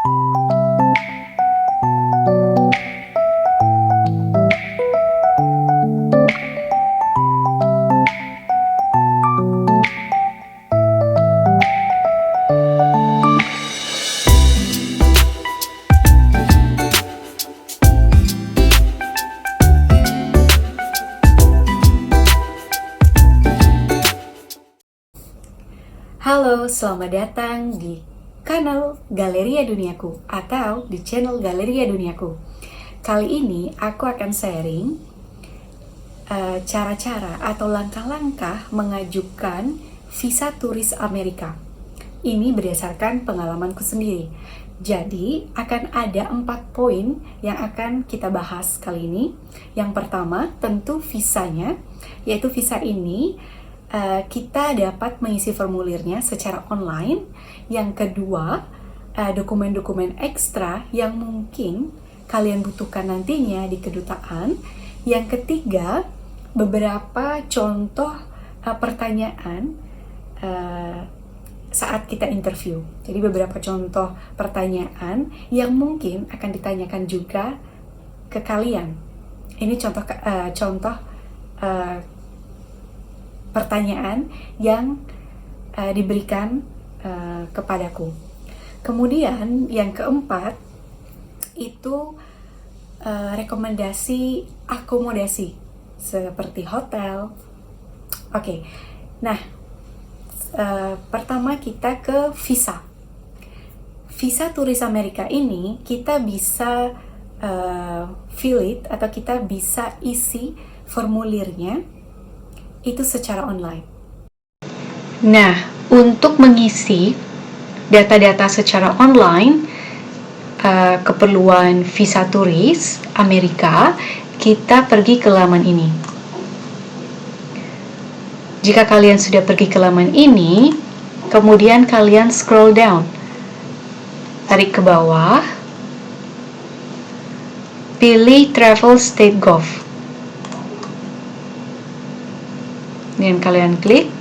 Halo, selamat datang di kanal Galeria Duniaku atau di channel Galeria Duniaku. Kali ini aku akan sharing cara-cara atau langkah-langkah mengajukan visa turis Amerika. Ini berdasarkan pengalamanku sendiri. Jadi akan ada 4 poin yang akan kita bahas kali ini. Yang pertama tentu visanya, yaitu visa ini kita dapat mengisi formulirnya secara online. Yang kedua, dokumen-dokumen ekstra yang mungkin kalian butuhkan nantinya di kedutaan. Yang ketiga, beberapa contoh pertanyaan saat kita interview. Jadi beberapa contoh pertanyaan yang mungkin akan ditanyakan juga ke kalian. Ini contoh pertanyaan yang diberikan kepadaku. Kemudian yang keempat itu rekomendasi akomodasi seperti hotel. Oke. Nah, pertama kita ke visa. Visa turis Amerika ini kita bisa fill it atau kita bisa isi formulirnya itu secara online. Nah, untuk mengisi data-data secara online, keperluan visa turis Amerika, kita pergi ke laman ini. Jika kalian sudah pergi ke laman ini, kemudian kalian scroll down, tarik ke bawah, pilih Travel State Gov. Dan kalian klik.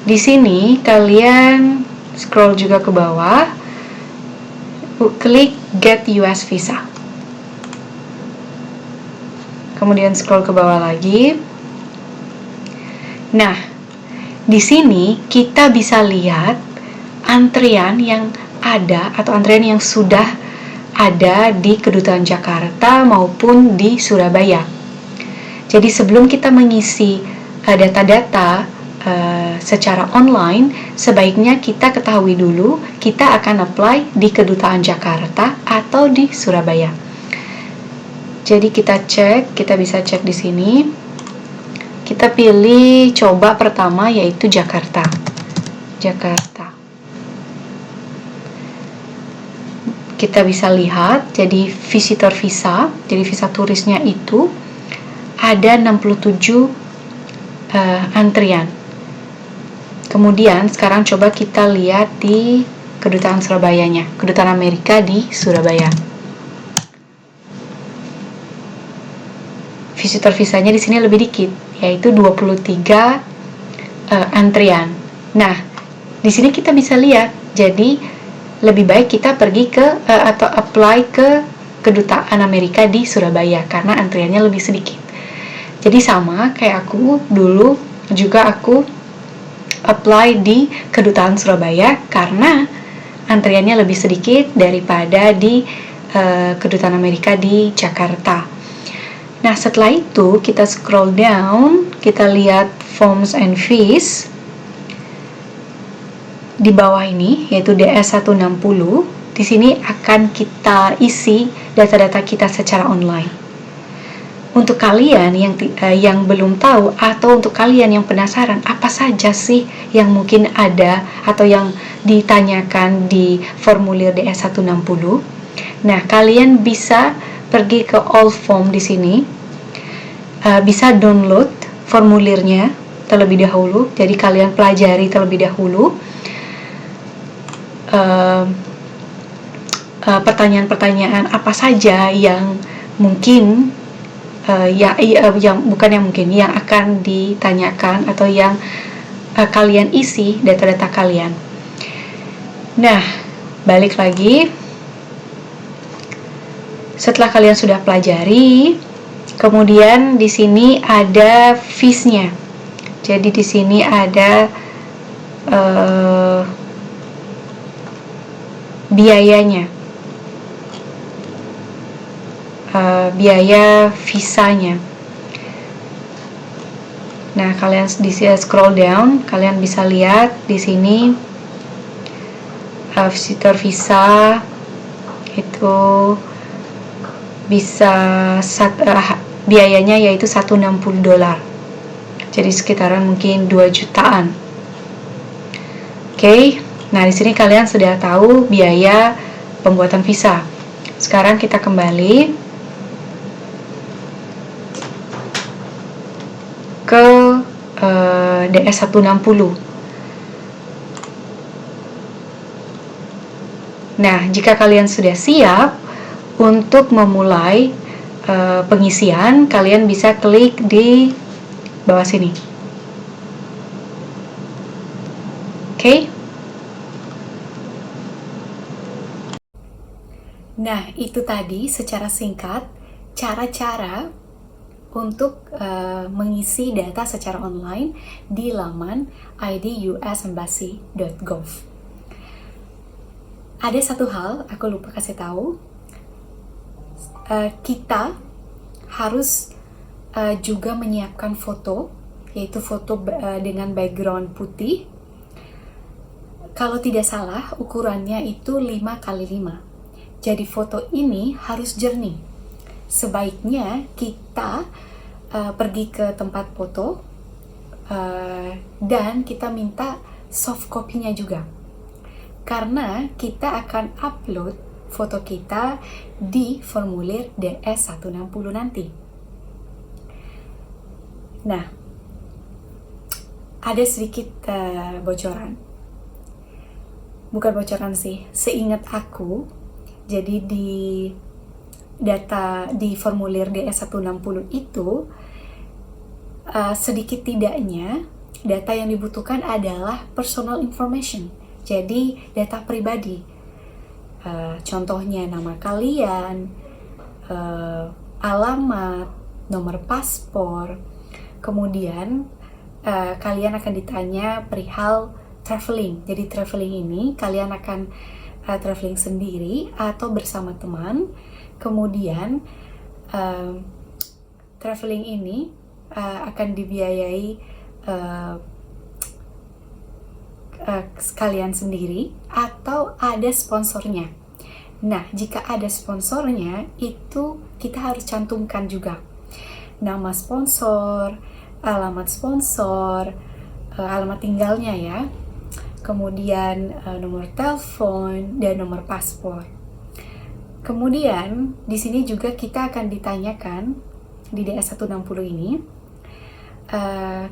Di sini kalian scroll juga ke bawah, klik Get US Visa. Kemudian scroll ke bawah lagi. Nah, di sini kita bisa lihat antrian yang ada atau antrian yang sudah ada di Kedutaan Jakarta maupun di Surabaya. Jadi sebelum kita mengisi data-data secara online, sebaiknya kita ketahui dulu kita akan apply di Kedutaan Jakarta atau di Surabaya. Jadi kita bisa cek di sini. Kita pilih coba pertama yaitu Jakarta. Kita bisa lihat, jadi visitor visa, jadi visa turisnya itu ada 67 antrian. Kemudian sekarang coba kita lihat di Kedutaan Surabayanya, Kedutaan Amerika di Surabaya. Visitor visanya di sini lebih dikit, yaitu 23 antrian. Nah, di sini kita bisa lihat, jadi lebih baik kita pergi ke atau apply ke Kedutaan Amerika di Surabaya karena antriannya lebih sedikit. Jadi sama kayak aku dulu juga aku apply di Kedutaan Surabaya karena antriannya lebih sedikit daripada di Kedutaan Amerika di Jakarta. Nah, setelah itu kita scroll down, kita lihat forms and fees. Di bawah ini yaitu DS160, di sini akan kita isi data-data kita secara online. Untuk kalian yang belum tahu atau untuk kalian yang penasaran apa saja sih yang mungkin ada atau yang ditanyakan di formulir DS160, nah kalian bisa pergi ke all form di sini, bisa download formulirnya terlebih dahulu. Jadi kalian pelajari terlebih dahulu pertanyaan-pertanyaan apa saja yang mungkin yang akan ditanyakan atau yang kalian isi data-data kalian. Nah, balik lagi. Setelah kalian sudah pelajari, kemudian di sini ada fees-nya. Jadi di sini ada biayanya, biaya visanya. Nah, kalian di sini scroll down, kalian bisa lihat di sini visitor visa itu bisa biayanya yaitu $160. Jadi sekitaran mungkin 2 jutaan. Oke. Nah, di sini kalian sudah tahu biaya pembuatan visa. Sekarang kita kembali ke DS-160. Nah, jika kalian sudah siap untuk memulai pengisian, kalian bisa klik di bawah sini. Oke. Nah, itu tadi secara singkat cara-cara untuk mengisi data secara online di laman idusembassy.gov. Ada satu hal aku lupa kasih tahu, kita harus juga menyiapkan foto, yaitu foto dengan background putih. Kalau tidak salah ukurannya itu 5x5. Jadi foto ini harus jernih. Sebaiknya kita pergi ke tempat foto dan kita minta soft copy-nya juga. Karena kita akan upload foto kita di formulir DS-160 nanti. Nah, ada sedikit bocoran. Bukan bocoran sih, seingat aku, jadi di data di formulir DS-160 itu sedikit tidaknya data yang dibutuhkan adalah personal information, jadi data pribadi. Contohnya nama kalian, alamat, nomor paspor. Kemudian kalian akan ditanya perihal traveling. Jadi traveling ini kalian akan traveling sendiri atau bersama teman. Kemudian traveling ini akan dibiayai kalian sendiri atau ada sponsornya. Nah, jika ada sponsornya, itu kita harus cantumkan juga nama sponsor, alamat sponsor, alamat tinggalnya ya, kemudian nomor telepon dan nomor paspor. Kemudian di sini juga kita akan ditanyakan di DS-160 ini,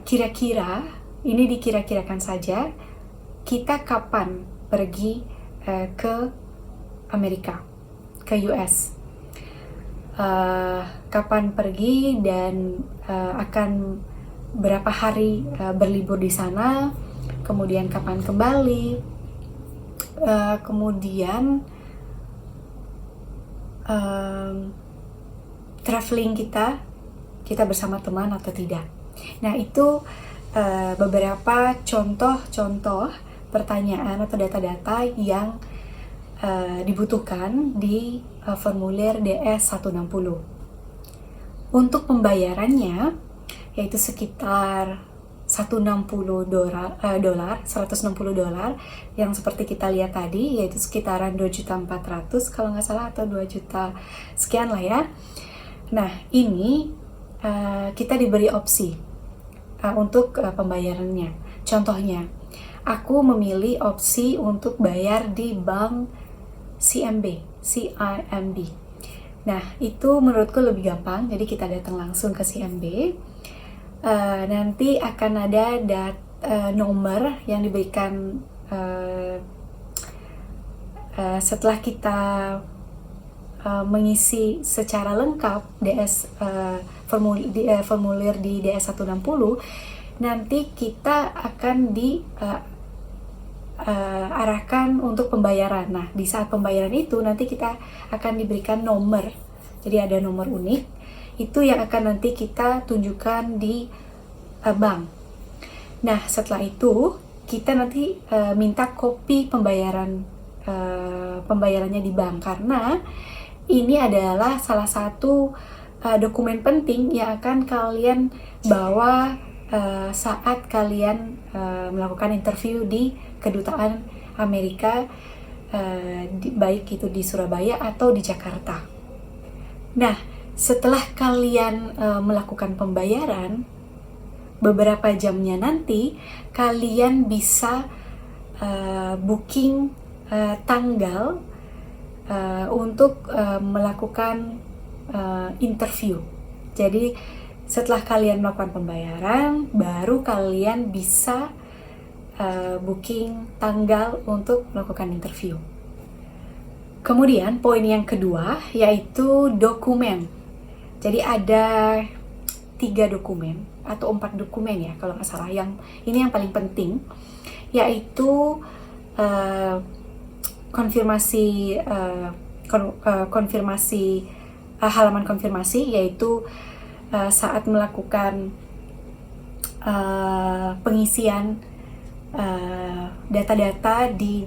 kira-kira ini dikira-kirakan saja kita kapan pergi ke Amerika, ke US, kapan pergi dan akan berapa hari berlibur di sana, kemudian kapan kembali, kemudian traveling kita bersama teman atau tidak. Nah, itu beberapa contoh-contoh pertanyaan atau data-data yang dibutuhkan di formulir DS-160. Untuk pembayarannya yaitu sekitar $160 yang seperti kita lihat tadi, yaitu sekitaran 2.400.000 kalau nggak salah, atau 2 juta sekian lah ya. Nah, ini kita diberi opsi untuk pembayarannya. Contohnya, aku memilih opsi untuk bayar di bank CIMB. Nah, itu menurutku lebih gampang, jadi kita datang langsung ke CIMB. Nanti akan ada nomor yang diberikan setelah kita mengisi secara lengkap formulir di DS-160. nanti kita akan arahkan untuk pembayaran. Nah, di saat pembayaran itu nanti kita akan diberikan nomor. Jadi ada nomor unik, itu yang akan nanti kita tunjukkan di bank. Nah, setelah itu kita nanti minta kopi pembayarannya di bank, karena ini adalah salah satu dokumen penting yang akan kalian bawa saat kalian melakukan interview di kedutaan Amerika, baik itu di Surabaya atau di Jakarta. Nah, setelah kalian melakukan pembayaran, beberapa jamnya nanti kalian bisa booking tanggal untuk melakukan interview. Jadi setelah kalian melakukan pembayaran, baru kalian bisa booking tanggal untuk melakukan interview. Kemudian poin yang kedua yaitu dokumen. Jadi ada 3 dokumen atau 4 dokumen ya kalau nggak salah. Yang ini yang paling penting, yaitu konfirmasi halaman konfirmasi, yaitu saat melakukan pengisian data-data di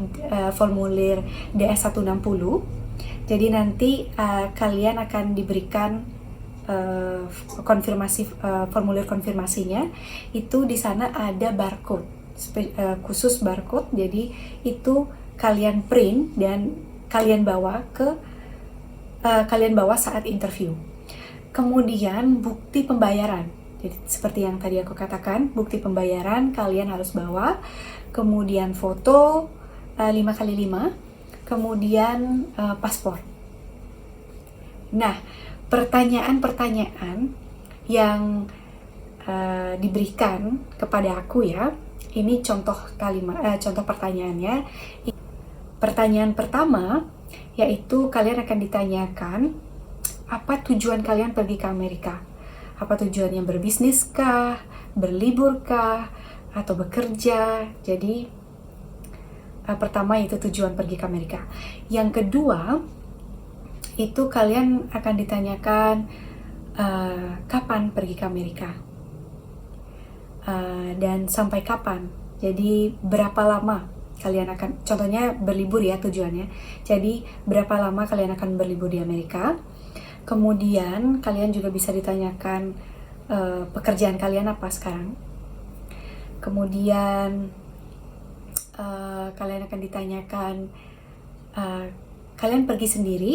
formulir DS-160. Jadi nanti kalian akan diberikan formulir konfirmasinya. Itu di sana ada barcode, khusus barcode. Jadi itu kalian print dan kalian bawa saat interview. Kemudian bukti pembayaran. Jadi seperti yang tadi aku katakan, bukti pembayaran kalian harus bawa. Kemudian foto 5x5, kemudian paspor. Nah, pertanyaan-pertanyaan yang diberikan kepada aku ya, ini contoh pertanyaannya. Pertanyaan pertama yaitu kalian akan ditanyakan, apa tujuan kalian pergi ke Amerika? Apa tujuannya, berbisnis kah, berlibur kah, atau bekerja? Jadi pertama itu tujuan pergi ke Amerika. Yang kedua itu kalian akan ditanyakan kapan pergi ke Amerika dan sampai kapan. Jadi berapa lama kalian akan, contohnya berlibur ya tujuannya. Jadi berapa lama kalian akan berlibur di Amerika. Kemudian kalian juga bisa ditanyakan pekerjaan kalian apa sekarang. Kemudian kalian akan ditanyakan kalian pergi sendiri,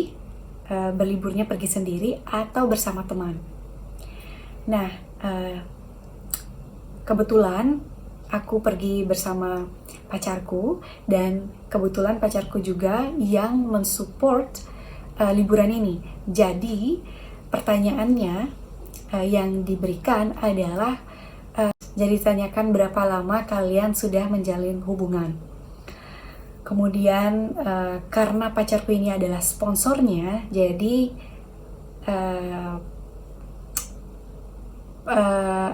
berliburnya pergi sendiri atau bersama teman. Nah, kebetulan aku pergi bersama pacarku, dan kebetulan pacarku juga yang mensupport liburan ini. Jadi pertanyaannya yang diberikan adalah jadi tanyakan berapa lama kalian sudah menjalin hubungan. Kemudian karena pacarku ini adalah sponsornya, jadi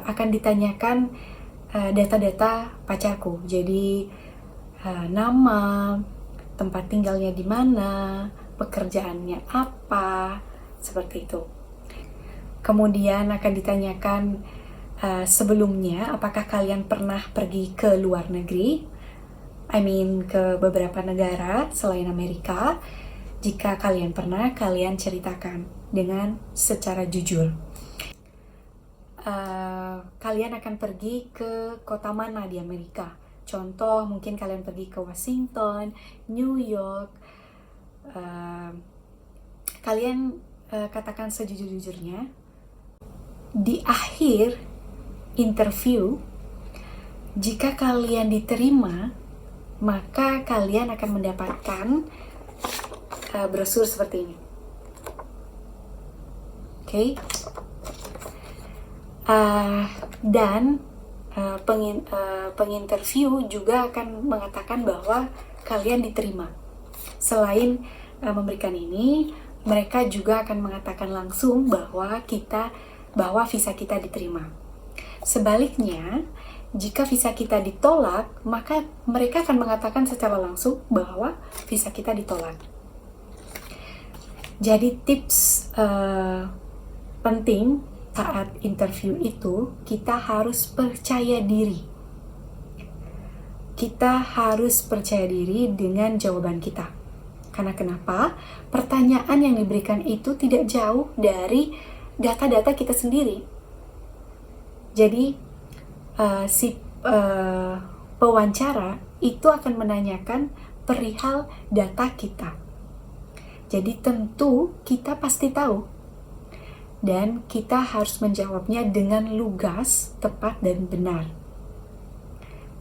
akan ditanyakan data-data pacarku. Jadi nama, tempat tinggalnya di mana, pekerjaannya apa, seperti itu. Kemudian akan ditanyakan sebelumnya apakah kalian pernah pergi ke luar negeri, ke beberapa negara selain Amerika. Jika kalian pernah, kalian ceritakan dengan secara jujur. Kalian akan pergi ke kota mana di Amerika? Contoh, mungkin kalian pergi ke Washington, New York. Kalian katakan sejujur-jujurnya. Di akhir interview, jika kalian diterima, maka kalian akan mendapatkan brosur seperti ini. Oke. Dan penginterview juga akan mengatakan bahwa kalian diterima. Selain memberikan ini, mereka juga akan mengatakan langsung bahwa visa kita diterima. Sebaliknya, jika visa kita ditolak, maka mereka akan mengatakan secara langsung bahwa visa kita ditolak. Jadi tips penting saat interview itu, kita harus percaya diri. Kita harus percaya diri dengan jawaban kita. Karena kenapa? Pertanyaan yang diberikan itu tidak jauh dari data-data kita sendiri. Jadi pewawancara itu akan menanyakan perihal data kita. Jadi tentu kita pasti tahu, dan kita harus menjawabnya dengan lugas, tepat, dan benar,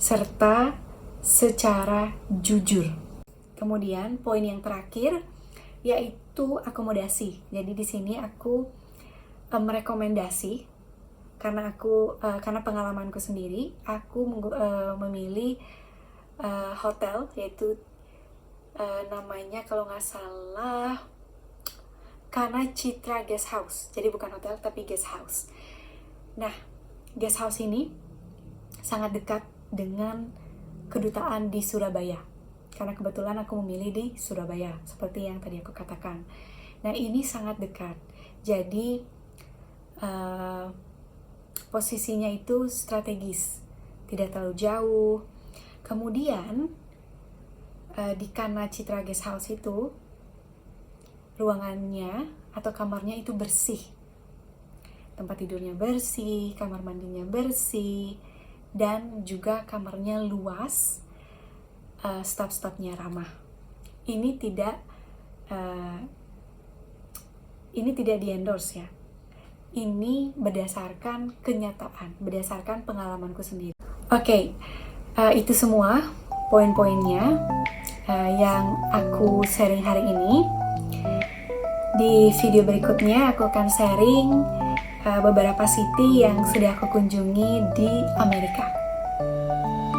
serta secara jujur. Kemudian poin yang terakhir yaitu akomodasi. Jadi di sini aku merekomendasi, karena pengalamanku sendiri, aku memilih hotel, yaitu namanya kalau nggak salah Kana Citra Guest House. Jadi bukan hotel tapi guest house. Nah, guest house ini sangat dekat dengan kedutaan di Surabaya, karena kebetulan aku memilih di Surabaya seperti yang tadi aku katakan. Nah, ini sangat dekat, jadi posisinya itu strategis, tidak terlalu jauh. Kemudian di Kana Citra Guest House itu ruangannya atau kamarnya itu bersih, tempat tidurnya bersih, kamar mandinya bersih, dan juga kamarnya luas, staf-stafnya ramah. Ini tidak di-endorse ya. Ini berdasarkan kenyataan, berdasarkan pengalamanku sendiri. Oke, itu semua poin-poinnya yang aku sharing hari ini. Di video berikutnya aku akan sharing beberapa city yang sudah aku kunjungi di Amerika.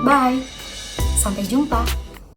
Bye, sampai jumpa.